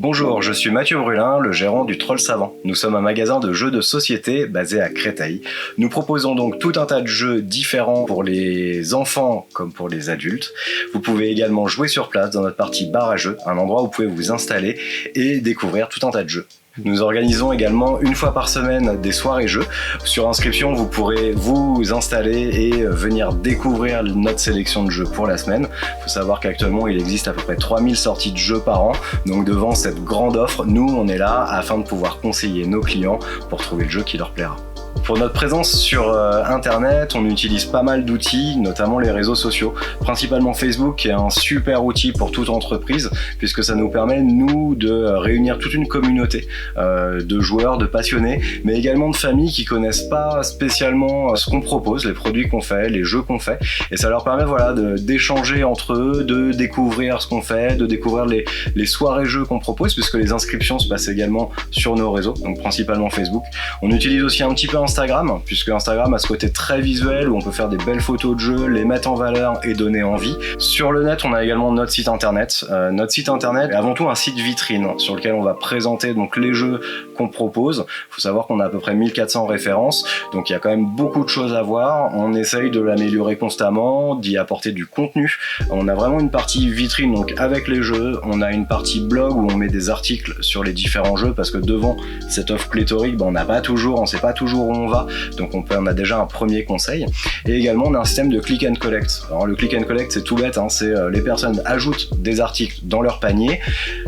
Bonjour, je suis Mathieu Brulin, le gérant du Troll Savant. Nous sommes un magasin de jeux de société basé à Créteil. Nous proposons donc tout un tas de jeux différents pour les enfants comme pour les adultes. Vous pouvez également jouer sur place dans notre partie bar à jeux, un endroit où vous pouvez vous installer et découvrir tout un tas de jeux. Nous organisons également une fois par semaine des soirées jeux. Sur inscription, vous pourrez vous installer et venir découvrir notre sélection de jeux pour la semaine. Il faut savoir qu'actuellement, il existe à peu près 3000 sorties de jeux par an. Donc devant cette grande offre, nous, on est là afin de pouvoir conseiller nos clients pour trouver le jeu qui leur plaira. Pour notre présence sur Internet, on utilise pas mal d'outils, notamment les réseaux sociaux, principalement Facebook, qui est un super outil pour toute entreprise, puisque ça nous permet, nous, de réunir toute une communauté de joueurs, de passionnés, mais également de familles qui connaissent pas spécialement ce qu'on propose, les produits qu'on fait, les jeux qu'on fait, et ça leur permet voilà, d'échanger entre eux, de découvrir ce qu'on fait, de découvrir les soirées jeux qu'on propose, puisque les inscriptions se passent également sur nos réseaux, donc principalement Facebook. On utilise aussi un petit peu Instagram, puisque Instagram a ce côté très visuel où on peut faire des belles photos de jeux, les mettre en valeur et donner envie. Sur le net, on a également notre site internet. Notre site internet est avant tout un site vitrine sur lequel on va présenter donc les jeux qu'on propose. Il faut savoir qu'on a à peu près 1400 références, donc il y a quand même beaucoup de choses à voir. On essaye de l'améliorer constamment, d'y apporter du contenu. On a vraiment une partie vitrine donc avec les jeux, on a une partie blog où on met des articles sur les différents jeux, parce que devant cette offre pléthorique, on n'a pas toujours, on sait pas toujours où on va, donc on a déjà un premier conseil. Et également on a un système de click and collect. Alors le click and collect, c'est tout bête, c'est les personnes ajoutent des articles dans leur panier,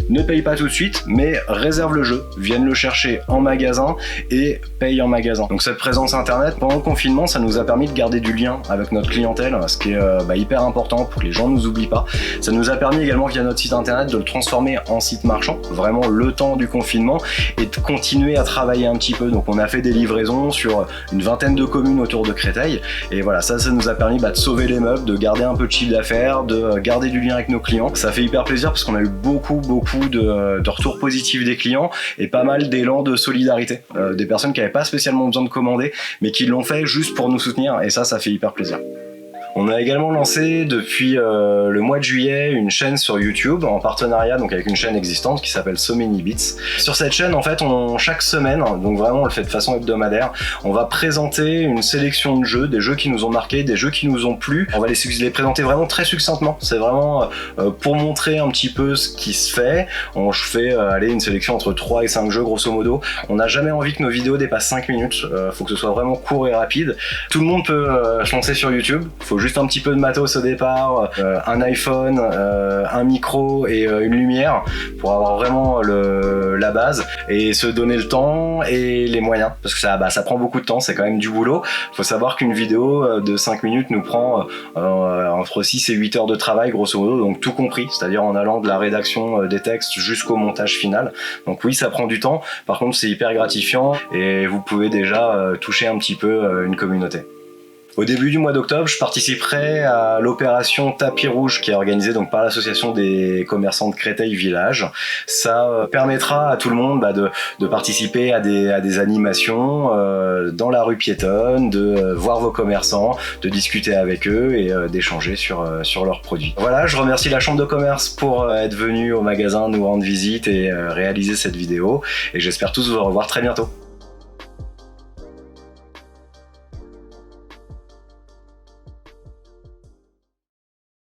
ne payent pas tout de suite, mais réservent le jeu, viennent le chercher en magasin et payent en magasin. Donc cette présence internet pendant le confinement, ça nous a permis de garder du lien avec notre clientèle, ce qui est hyper important pour que les gens ne nous oublient pas. Ça nous a permis également via notre site internet de le transformer en site marchand, vraiment le temps du confinement, et de continuer à travailler un petit peu. Donc on a fait des livraisons sur une vingtaine de communes autour de Créteil, et voilà, ça nous a permis de sauver les meubles, de garder un peu de chiffre d'affaires, de garder du lien avec nos clients. Ça fait hyper plaisir parce qu'on a eu beaucoup de retours positifs des clients et pas mal d'élan de solidarité, des personnes qui n'avaient pas spécialement besoin de commander mais qui l'ont fait juste pour nous soutenir, et ça fait hyper plaisir. On a également lancé depuis le mois de juillet une chaîne sur YouTube en partenariat donc avec une chaîne existante qui s'appelle So Many Bits. Sur cette chaîne, en fait, chaque semaine, donc vraiment on le fait de façon hebdomadaire, on va présenter une sélection de jeux, des jeux qui nous ont marqués, des jeux qui nous ont plu. On va les présenter vraiment très succinctement. C'est vraiment pour montrer un petit peu ce qui se fait. Je fais une sélection entre 3 et 5 jeux grosso modo. On n'a jamais envie que nos vidéos dépassent 5 minutes. Faut que ce soit vraiment court et rapide. Tout le monde peut se lancer sur YouTube. Faut juste un petit peu de matos au départ, un iPhone, un micro et une lumière pour avoir vraiment la base, et se donner le temps et les moyens, parce que ça prend beaucoup de temps, c'est quand même du boulot. Faut savoir qu'une vidéo de 5 minutes nous prend entre 6 et 8 heures de travail grosso modo, donc tout compris, c'est-à-dire en allant de la rédaction des textes jusqu'au montage final. Donc oui, ça prend du temps, par contre c'est hyper gratifiant et vous pouvez déjà toucher un petit peu une communauté. Au début du mois d'octobre, je participerai à l'opération Tapis Rouge qui est organisée donc par l'association des commerçants de Créteil Village. Ça permettra à tout le monde de participer à des animations dans la rue piétonne, de voir vos commerçants, de discuter avec eux et d'échanger sur leurs produits. Voilà, je remercie la Chambre de commerce pour être venue au magasin nous rendre visite et réaliser cette vidéo, et j'espère tous vous revoir très bientôt.